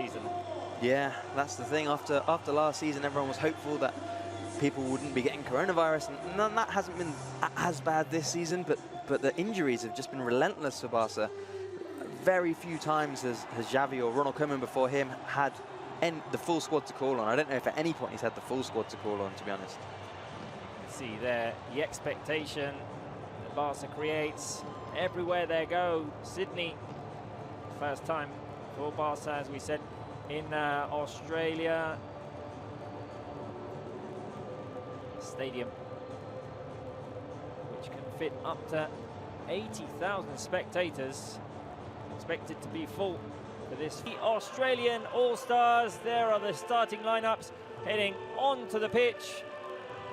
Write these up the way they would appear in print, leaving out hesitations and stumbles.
season. Yeah, that's the thing. After last season, everyone was hopeful that people wouldn't be getting coronavirus, and that hasn't been as bad this season, but the injuries have just been relentless for Barca. Very few times has Xavi or Ronald Koeman before him had the full squad to call on. I don't know if at any point he's had the full squad to call on, to be honest. You can see there the expectation that Barca creates everywhere they go. Sydney, first time for Barca, as we said, in Australia. Stadium, which can fit up to 80,000 spectators. Expected to be full for this. The Australian All-Stars, there are the starting lineups heading onto the pitch.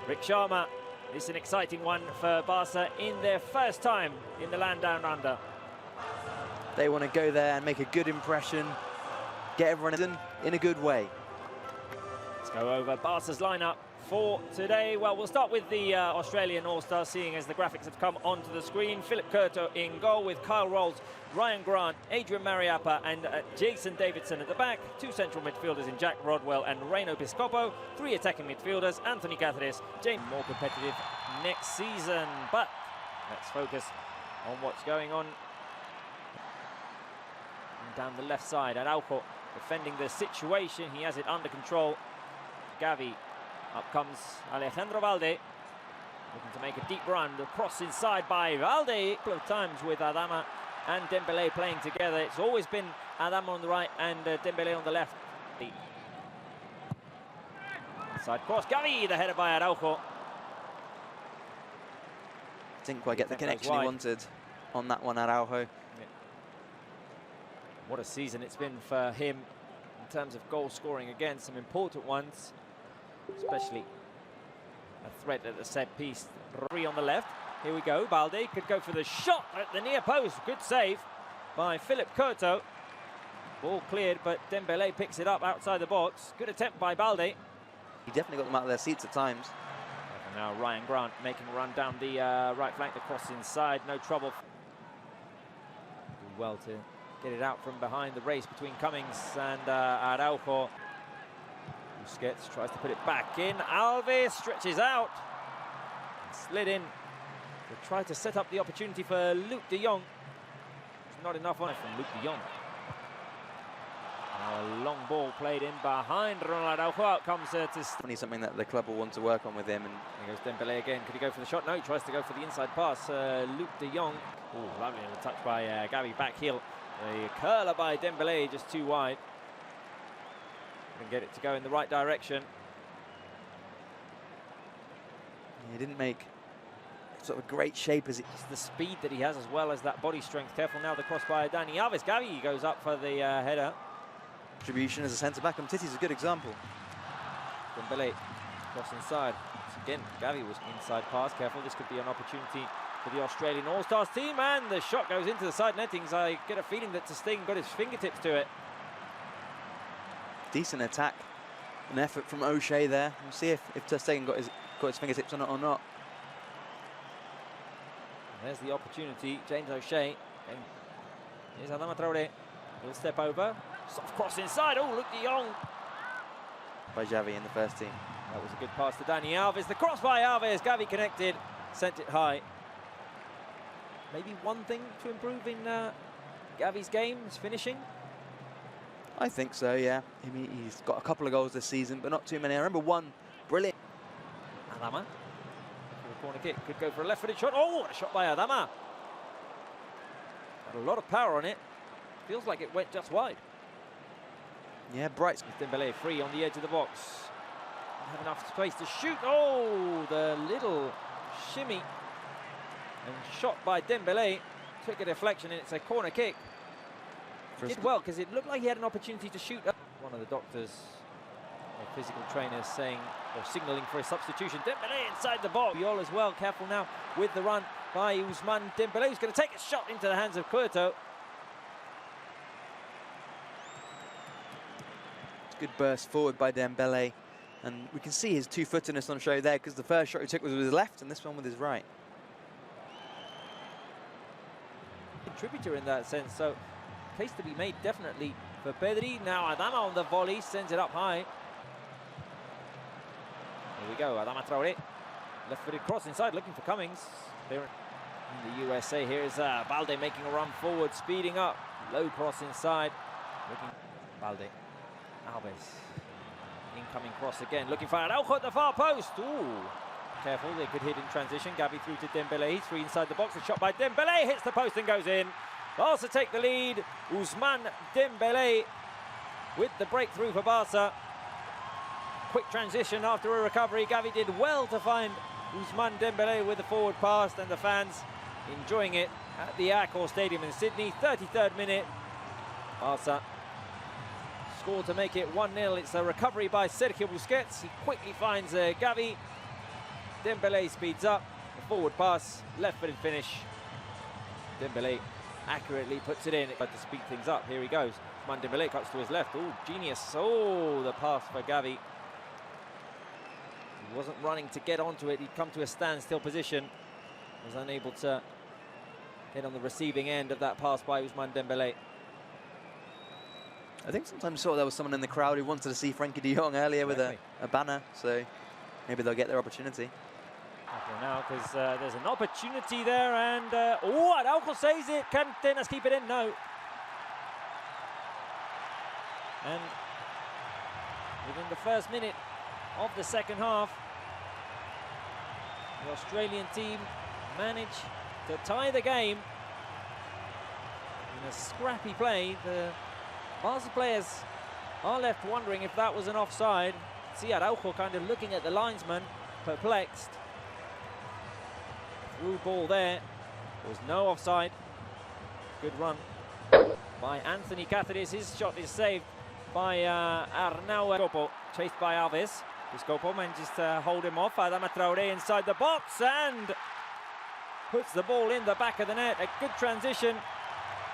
Rick Sharma, this is an exciting one for Barca in their first time in the land down under. They want to go there and make a good impression, get everyone in a good way. Let's go over Barca's lineup for today. Well, we'll start with the Australian All-Stars, seeing as the graphics have come onto the screen. Philip Curto in goal with Kyle Rolls, Ryan Grant, Adrian Mariappa and Jason Davidson at the back. Two central midfielders in Jack Rodwell and Reino Piscopo. Three attacking midfielders, Anthony Cáceres, James. More competitive next season, but let's focus on what's going on. And down the left side, Araujo defending the situation. He has it under control. Gavi. Up comes Alejandro Valde, looking to make a deep run. The cross inside by Valde. A couple of times with Adama and Dembélé playing together. It's always been Adama on the right and Dembélé on the left. Side cross, Gavi, the header by Araujo. Didn't quite get the connection he wanted on that one, Araujo. Yeah. What a season it's been for him in terms of goal scoring. Again, some important ones. Especially a threat at the set piece. Three on the left. Here we go. Balde could go for the shot at the near post. Good save by Philip Curto. Ball cleared, but Dembélé picks it up outside the box. Good attempt by Balde. He definitely got them out of their seats at times. And now Ryan Grant making a run down the right flank. The cross inside. No trouble. Do well to get it out from behind. The race between Cummings and Araujo. Busquets tries to put it back in. Alves stretches out. Slid in. They tried to set up the opportunity for Luc de Jong. It's not enough on it from Luc de Jong. A long ball played in behind Ronald Araujo. Out comes to something that the club will want to work on with him. And here goes Dembélé again. Could he go for the shot? No, he tries to go for the inside pass. Luc de Jong. Oh, lovely little touch by Gavi, back heel. The curler by Dembélé, just too wide. And get it to go in the right direction. He didn't make sort of a great shape as it's the speed that he has as well as that body strength. Careful now, the cross by Dani Alves. Gavi goes up for the header. Contribution as a centre-back. Titi's a good example. Dembélé cross inside. So again, Gavi was inside pass. Careful, this could be an opportunity for the Australian All-Stars team. And the shot goes into the side nettings. I get a feeling that Ter Stegen got his fingertips to it. Decent attack, an effort from O'Shea there. We'll see if Ter Stegen got his fingertips on it or not. And there's the opportunity, James O'Shea. And here's Adama Traoré. He'll step over. Soft cross inside. Oh, Luc de Jong. By Xavi in the first team. That was a good pass to Dani Alves. The cross by Alves. Gavi connected, sent it high. Maybe one thing to improve in Gavi's game is finishing. I think so, yeah. I mean, he's got a couple of goals this season, but not too many. I remember one brilliant. Adama. For a corner kick. Could go for a left-footed shot. Oh, what a shot by Adama. Got a lot of power on it. Feels like it went just wide. Yeah, bright. Dembélé free on the edge of the box. Don't have enough space to shoot. Oh, the little shimmy. And shot by Dembélé. Took a deflection, and it's a corner kick. Did well, because it looked like he had an opportunity to shoot. One of the doctors, or physical trainers, saying or signalling for a substitution. Dembélé inside the box. Viol as well. Careful now with the run by Ousmane Dembélé, who's going to take a shot into the hands of Curto. Good burst forward by Dembélé, and we can see his two-footedness on show there, because the first shot he took was with his left, and this one with his right. Contributor in that sense, so case to be made definitely for Pedri. Now Adama on the volley, sends it up high. Here we go, Adama Traoré. Left-footed cross inside, looking for Cummings. There in the USA, here's Balde making a run forward, speeding up. Low cross inside. Looking Balde. Alves. Incoming cross again, looking for Araujo at the far post. Ooh. Careful, they could hit in transition. Gavi through to Dembélé, he's free inside the box. A shot by Dembélé, hits the post and goes in. Barca take the lead. Ousmane Dembélé with the breakthrough for Barca. Quick transition after a recovery. Gavi did well to find Ousmane Dembélé with the forward pass, and the fans enjoying it at the Accor Stadium in Sydney. 33rd minute. Barca score to make it 1-0. It's a recovery by Sergio Busquets. He quickly finds Gavi. Dembélé speeds up. The forward pass, left-footed finish. Dembélé accurately puts it in. But to speed things up, here he goes. Ousmane Dembélé cuts to his left. Oh, genius. Oh, the pass for Gavi. He wasn't running to get onto it. He'd come to a standstill position. Was unable to get on the receiving end of that pass by Ousmane Dembélé. I think sometimes there was someone in the crowd who wanted to see Frankie de Jong earlier with a banner, so maybe they'll get their opportunity. Okay, now, because there's an opportunity there, and oh, Araujo saves it. Can Tenas keep it in? No. And within the first minute of the second half, the Australian team managed to tie the game in a scrappy play. The Barca players are left wondering if that was an offside. See Araujo kind of looking at the linesman, perplexed. Through ball there. There was no offside. Good run by Anthony Cáceres. His shot is saved by Arnau Piscopo, chased by Alves. Piscopo manages to hold him off. Adama Traoré inside the box and puts the ball in the back of the net. A good transition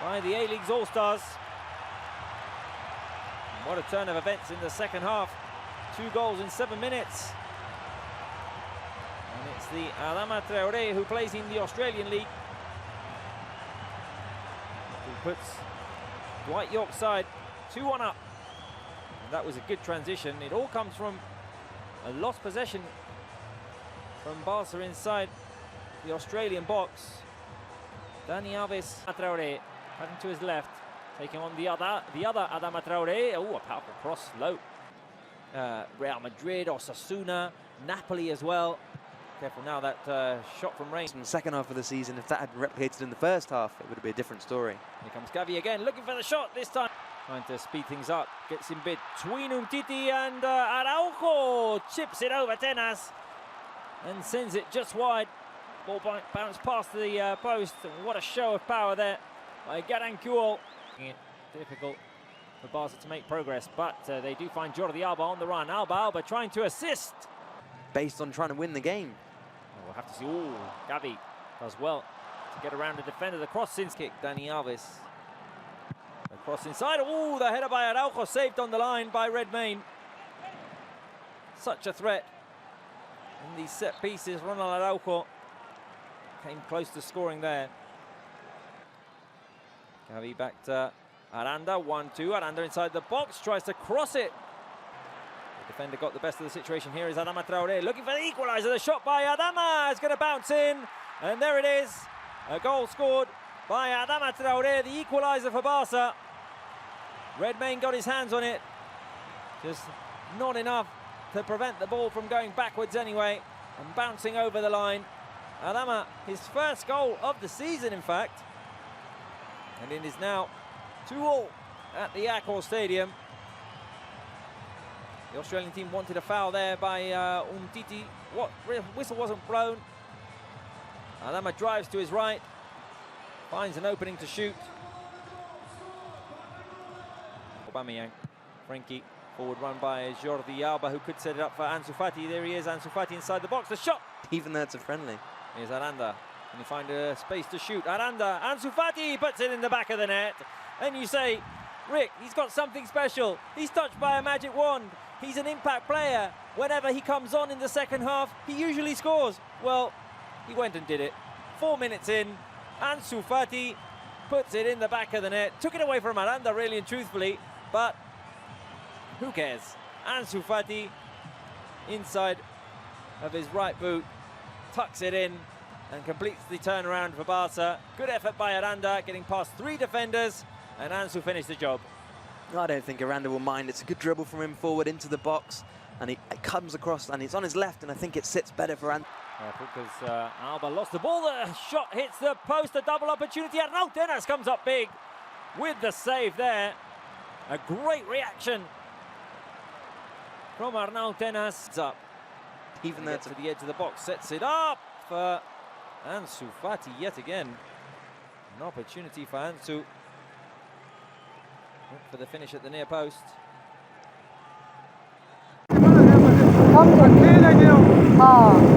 by the A-League's All-Stars. What a turn of events in the second half. 2 goals in 7 minutes. And it's the Adama Traoré who plays in the Australian League, who puts Dwight York's side 2-1 up. And that was a good transition. It all comes from a lost possession from Barca inside the Australian box. Dani Alves, Traoré, cutting to his left, taking on the other Adama Traoré. Oh, a powerful cross, low. Real Madrid, Osasuna, Napoli as well. Careful now, that shot from range. In the second half of the season, if that had been replicated in the first half, it would be a different story. Here comes Gavi again, looking for the shot this time. Trying to speed things up, gets in between Umtiti and Araujo. Chips it over Tenas and sends it just wide. Ball bounced past the post. And what a show of power there by Garankuol. Difficult for Barca to make progress, but they do find Jordi Alba on the run. Alba trying to assist. Based on trying to win the game. We'll have to see. Oh, Gavi does well to get around the defender. The cross-in kick, Dani Alves. The cross inside. Oh, the header by Araujo, saved on the line by Redmayne. Such a threat in these set pieces. Ronald Araujo came close to scoring there. Gavi back to Aranda, 1-2. Aranda inside the box, tries to cross it. The defender got the best of the situation. Here is Adama Traoré looking for the equaliser. The shot by Adama is going to bounce in. And there it is. A goal scored by Adama Traoré, the equaliser for Barca. Redmayne got his hands on it. Just not enough to prevent the ball from going backwards anyway. And bouncing over the line. Adama, his first goal of the season, in fact. And it is now 2-2 at the Accor Stadium. The Australian team wanted a foul there by Umtiti. What whistle wasn't blown. Adama drives to his right, finds an opening to shoot. Aubameyang, Frankie, forward run by Jordi Alba, who could set it up for Ansu Fati. There he is, Ansu Fati inside the box. The shot. Even though it's a friendly. Here's Aranda. Can he find a space to shoot? Aranda, Ansu Fati puts it in the back of the net. And you say, Rick, he's got something special. He's touched by a magic wand. He's an impact player. Whenever he comes on in the second half, he usually scores. Well, he went and did it. 4 minutes in, Ansu Fati puts it in the back of the net. Took it away from Aranda, really and truthfully. but who cares? Ansu Fati, inside of his right boot, tucks it in and completes the turnaround for Barca. Good effort by Aranda, getting past 3 defenders, and Ansu finished the job. I don't think Aranda will mind. It's a good dribble from him forward into the box, and it comes across, and it's on his left, and I think it sits better for Aranda. Because Alba lost the ball. The shot hits the post, a double opportunity. Arnautenas comes up big with the save there. A great reaction from Arnautenas. It's up. Even though to the edge of the box, sets it up for Ansu Fati yet again. An opportunity for Ansu. Look for the finish at the near post. हाँ